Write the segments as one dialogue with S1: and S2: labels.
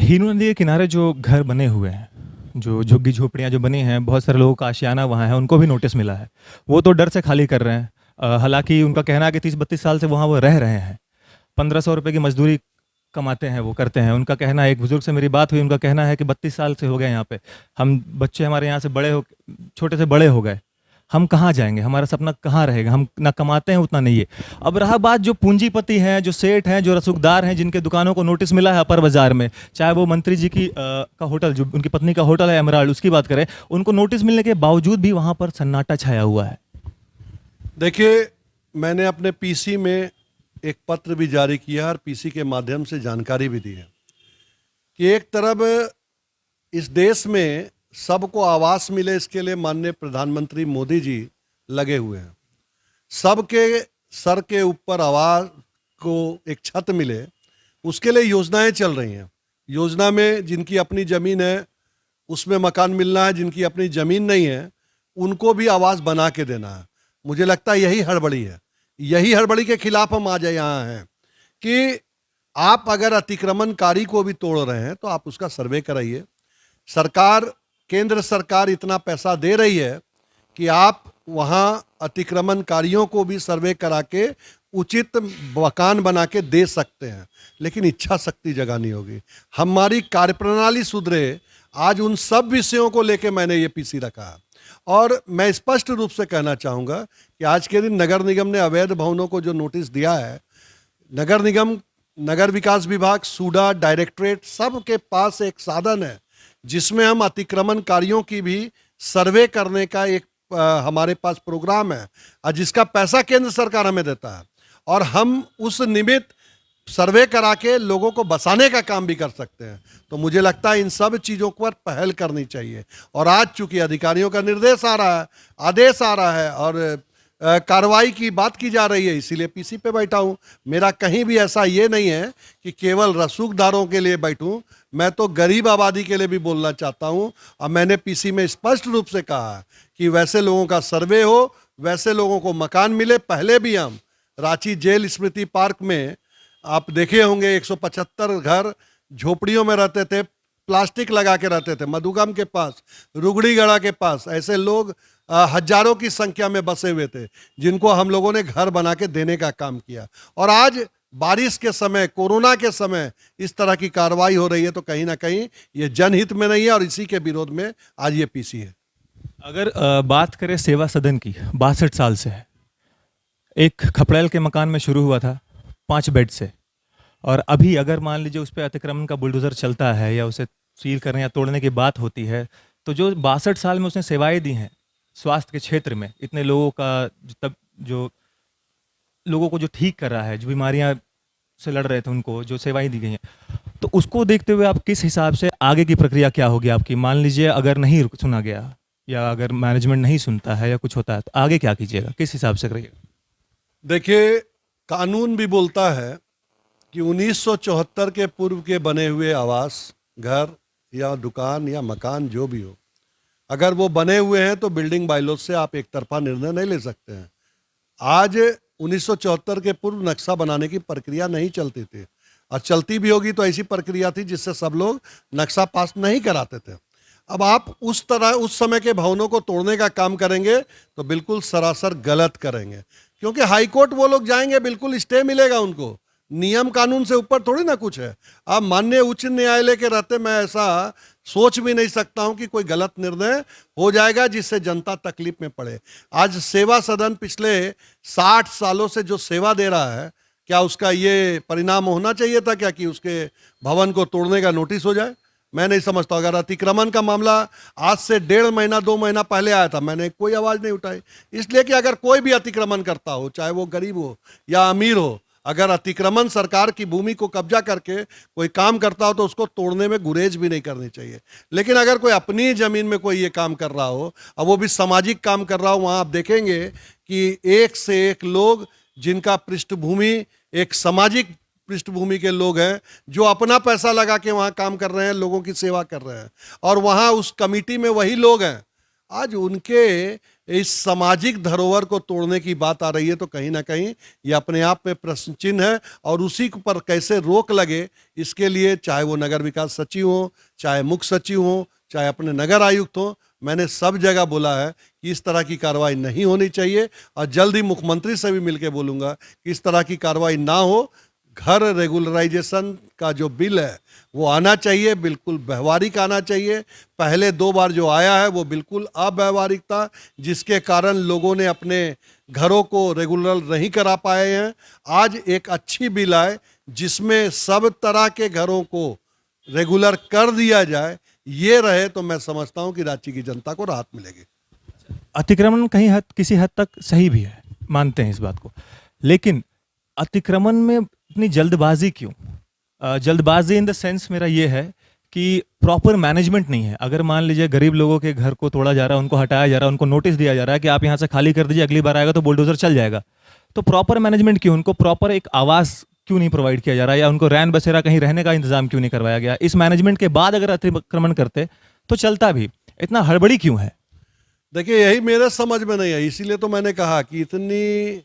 S1: हीनू नदी के किनारे जो घर बने हुए हैं, जो झुग्गी झोपड़ियाँ जो बनी हैं, बहुत सारे लोगों का आशियाना वहाँ है, उनको भी नोटिस मिला है। वो तो डर से खाली कर रहे हैं। हालाँकि उनका कहना है कि 30-32 साल से वहाँ वो रह रहे हैं। 1500 रुपए की मज़दूरी कमाते हैं, वो करते हैं। उनका कहना है, एक बुज़ुर्ग से मेरी बात हुई, उनका कहना है कि 32 साल से हो गए यहाँ पे। हम बच्चे हमारे यहाँ से बड़े हो छोटे से बड़े हो गए। हम कहाँ जाएँगे? हमारा सपना कहाँ रहेगा? हम ना कमाते हैं, उतना नहीं है। अब रहा बात जो पूँजीपति हैं, जो सेठ हैं, जो रसूखदार हैं, जिनके दुकानों को नोटिस मिला है अपर बाज़ार में, चाहे वो मंत्री जी की का होटल, जो उनकी पत्नी का होटल है एमराल्ड, उसकी बात करें, उनको नोटिस मिलने के बावजूद भी वहाँ पर सन्नाटा छाया हुआ है।
S2: देखिए, मैंने अपने पीसी में एक पत्र भी जारी किया और पीसी के माध्यम से जानकारी भी दी है कि एक तरफ इस देश में सबको आवास मिले, इसके लिए माननीय प्रधानमंत्री मोदी जी लगे हुए हैं। सबके सर के ऊपर आवास को एक छत मिले, उसके लिए योजनाएं चल रही हैं। योजना में जिनकी अपनी ज़मीन है उसमें मकान मिलना है, जिनकी अपनी ज़मीन नहीं है उनको भी आवास बना के देना है। मुझे लगता है यही हड़बड़ी है। यही हड़बड़ी के खिलाफ हम आज यहाँ हैं कि आप अगर अतिक्रमणकारी को भी तोड़ रहे हैं तो आप उसका सर्वे कराइए। सरकार, केंद्र सरकार इतना पैसा दे रही है कि आप वहाँ अतिक्रमणकारियों को भी सर्वे करा के उचित मकान बना के दे सकते हैं, लेकिन इच्छा शक्ति जगानी होगी। हमारी कार्यप्रणाली सुधरे। आज उन सब विषयों को लेके मैंने ये पीसी रखा है और मैं स्पष्ट रूप से कहना चाहूँगा कि आज के दिन नगर निगम ने अवैध भवनों को जो नोटिस दिया है, नगर निगम, नगर विकास विभाग, सूडा, डायरेक्टरेट, सब के पास एक साधन है जिसमें हम अतिक्रमणकारियों की भी सर्वे करने का एक हमारे पास प्रोग्राम है और जिसका पैसा केंद्र सरकार हमें देता है और हम उस निमित्त सर्वे करा के लोगों को बसाने का काम भी कर सकते हैं। तो मुझे लगता है इन सब चीज़ों पर पहल करनी चाहिए। और आज चूंकि अधिकारियों का निर्देश आ रहा है, आदेश आ रहा है और कार्रवाई की बात की जा रही है, इसीलिए पीसी पे बैठा हूँ। मेरा कहीं भी ऐसा ये नहीं है कि केवल रसूखदारों के लिए बैठूं, मैं तो गरीब आबादी के लिए भी बोलना चाहता हूँ। और मैंने पीसी में स्पष्ट रूप से कहा है कि वैसे लोगों का सर्वे हो, वैसे लोगों को मकान मिले। पहले भी हम रांची जेल स्मृति पार्क में आप देखे होंगे 175 घर झोपड़ियों में रहते थे, प्लास्टिक लगा के रहते थे। मधुगम के पास, रुगड़ीगढ़ा के पास ऐसे लोग हजारों की संख्या में बसे हुए थे जिनको हम लोगों ने घर बना के देने का काम किया। और आज बारिश के समय, कोरोना के समय इस तरह की कार्रवाई हो रही है तो कहीं ना कहीं ये जनहित में नहीं है और इसी के विरोध में आज ये पीसी है।
S1: अगर बात करें सेवा सदन की, 62 साल से है। एक खपड़ेल के मकान में शुरू हुआ था 5 बेड से, और अभी अगर मान लीजिए उस पर अतिक्रमण का बुलडोज़र चलता है या उसे सील करने या तोड़ने की बात होती है, तो जो 62 साल में उसने सेवाएं दी हैं स्वास्थ्य के क्षेत्र में, इतने लोगों का जो लोगों को जो ठीक कर रहा है, जो बीमारियां से लड़ रहे थे उनको जो सेवाएं दी गई हैं, तो उसको देखते हुए आप किस हिसाब से आगे की प्रक्रिया क्या होगी आपकी? मान लीजिए अगर नहीं सुना गया या अगर मैनेजमेंट नहीं सुनता है या कुछ होता है, तो आगे क्या कीजिएगा, किस हिसाब से करिएगा?
S2: देखिए, कानून भी बोलता है कि 1974 के पूर्व के बने हुए आवास, घर या दुकान या मकान जो भी हो, अगर वो बने हुए हैं तो बिल्डिंग बायलॉज से आप एक तरफा निर्णय नहीं ले सकते हैं। आज 1974 के पूर्व नक्शा बनाने की प्रक्रिया नहीं चलती थी, और चलती भी होगी तो ऐसी प्रक्रिया थी जिससे सब लोग नक्शा पास नहीं कराते थे। अब आप उस तरह उस समय के भवनों को तोड़ने का काम करेंगे तो बिल्कुल सरासर गलत करेंगे, क्योंकि हाईकोर्ट वो लोग जाएंगे, बिल्कुल स्टे मिलेगा उनको। नियम कानून से ऊपर थोड़ी ना कुछ है। अब माननीय उच्च न्यायालय के रहते मैं ऐसा सोच भी नहीं सकता हूं कि कोई गलत निर्णय हो जाएगा जिससे जनता तकलीफ में पड़े। आज सेवा सदन पिछले 60 सालों से जो सेवा दे रहा है, क्या उसका ये परिणाम होना चाहिए था क्या कि उसके भवन को तोड़ने का नोटिस हो जाए? मैं नहीं समझता। अगर अतिक्रमण का मामला आज से 1.5 महीना 2 महीना पहले आया था, मैंने कोई आवाज़ नहीं उठाई, इसलिए कि अगर कोई भी अतिक्रमण करता हो, चाहे वो गरीब हो या अमीर हो, अगर अतिक्रमण सरकार की भूमि को कब्जा करके कोई काम करता हो तो उसको तोड़ने में गुरेज भी नहीं करनी चाहिए। लेकिन अगर कोई अपनी ज़मीन में कोई ये काम कर रहा हो, अब वो भी सामाजिक काम कर रहा हो, वहाँ आप देखेंगे कि एक से एक लोग जिनका पृष्ठभूमि एक सामाजिक पृष्ठभूमि के लोग हैं, जो अपना पैसा लगा के वहाँ काम कर रहे हैं, लोगों की सेवा कर रहे हैं, और वहाँ उस कमिटी में वही लोग हैं। आज उनके इस सामाजिक धरोहर को तोड़ने की बात आ रही है, तो कहीं ना कहीं ये अपने आप में प्रश्न चिन्ह है। और उसी पर कैसे रोक लगे, इसके लिए चाहे वो नगर विकास सचिव हो, चाहे मुख्य सचिव हो, चाहे अपने नगर आयुक्त हो, मैंने सब जगह बोला है कि इस तरह की कार्रवाई नहीं होनी चाहिए। और जल्द ही मुख्यमंत्री से भी मिलकर बोलूँगा कि इस तरह की कार्रवाई ना हो। घर रेगुलराइजेशन का जो बिल है वो आना चाहिए, बिल्कुल व्यवहारिक आना चाहिए। पहले 2 बार जो आया है वो बिल्कुल अव्यवहारिक था, जिसके कारण लोगों ने अपने घरों को रेगुलर नहीं करा पाए हैं। आज एक अच्छी बिल आए जिसमें सब तरह के घरों को रेगुलर कर दिया जाए, ये रहे तो मैं समझता हूं कि रांची की जनता को राहत मिलेगी।
S1: अतिक्रमण कहीं किसी हद तक सही भी है, मानते हैं इस बात को, लेकिन अतिक्रमण में इतनी जल्दबाजी क्यों? जल्दबाजी इन द सेंस मेरा ये है कि प्रॉपर मैनेजमेंट नहीं है। अगर मान लीजिए गरीब लोगों के घर को तोड़ा जा रहा है, उनको हटाया जा रहा है, उनको नोटिस दिया जा रहा है कि आप यहाँ से खाली कर दीजिए, अगली बार आएगा तो बुलडोजर चल जाएगा, तो प्रॉपर मैनेजमेंट क्यों? उनको प्रॉपर एक आवास क्यों नहीं प्रोवाइड किया जा रहा है, या उनको रैन बसेरा कहीं रहने का इंतजाम क्यों नहीं करवाया गया? इस मैनेजमेंट के बाद अगर अतिक्रमण करते तो चलता भी, इतना हड़बड़ी क्यों है?
S2: देखिए, यही मेरे समझ में नहीं है, इसीलिए तो मैंने कहा कि इतनी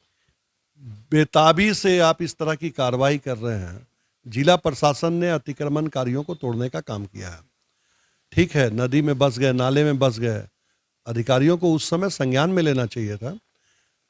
S2: बेताबी से आप इस तरह की कार्रवाई कर रहे हैं। जिला प्रशासन ने अतिक्रमणकारियों को तोड़ने का काम किया है, ठीक है, नदी में बस गए, नाले में बस गए, अधिकारियों को उस समय संज्ञान में लेना चाहिए था।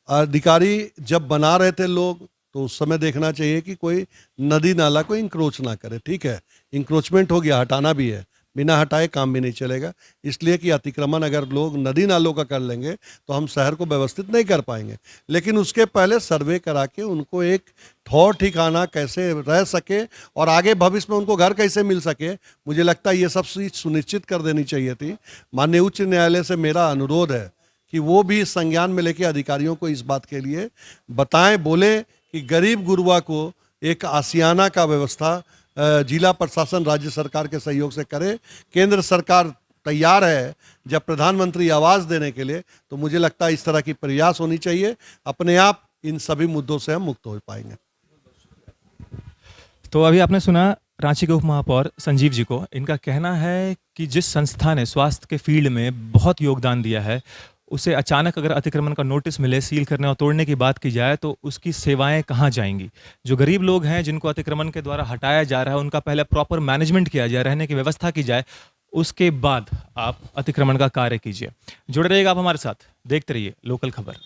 S2: अधिकारी जब बना रहे थे लोग, तो उस समय देखना चाहिए कि कोई नदी नाला को इंक्रोच ना करे। ठीक है, इंक्रोचमेंट हो गया, हटाना भी है, बिना हटाए काम भी नहीं चलेगा। इसलिए कि अतिक्रमण अगर लोग नदी नालों का कर लेंगे तो हम शहर को व्यवस्थित नहीं कर पाएंगे। लेकिन उसके पहले सर्वे करा के उनको एक ठौर ठिकाना कैसे रह सके और आगे भविष्य में उनको घर कैसे मिल सके, मुझे लगता है ये सब चीज सुनिश्चित कर देनी चाहिए थी। माननीय उच्च न्यायालय से मेरा अनुरोध है कि वो भी संज्ञान में लेके अधिकारियों को इस बात के लिए बताएं, बोले कि गरीब गुरबा को एक आशियाना का व्यवस्था जिला प्रशासन राज्य सरकार के सहयोग से करे। केंद्र सरकार तैयार है जब प्रधानमंत्री आवास देने के लिए, तो मुझे लगता है इस तरह की प्रयास होनी चाहिए। अपने आप इन सभी मुद्दों से हम मुक्त हो पाएंगे।
S1: तो अभी आपने सुना रांची के उप महापौर संजीव जी को। इनका कहना है कि जिस संस्था ने स्वास्थ्य के फील्ड में बहुत योगदान दिया है, उसे अचानक अगर अतिक्रमण का नोटिस मिले, सील करने और तोड़ने की बात की जाए, तो उसकी सेवाएं कहाँ जाएंगी? जो गरीब लोग हैं जिनको अतिक्रमण के द्वारा हटाया जा रहा है, उनका पहले प्रॉपर मैनेजमेंट किया जाए, रहने की व्यवस्था की जाए, उसके बाद आप अतिक्रमण का कार्य कीजिए। जुड़े रहिएगा आप हमारे साथ, देखते रहिए लोकल खबर।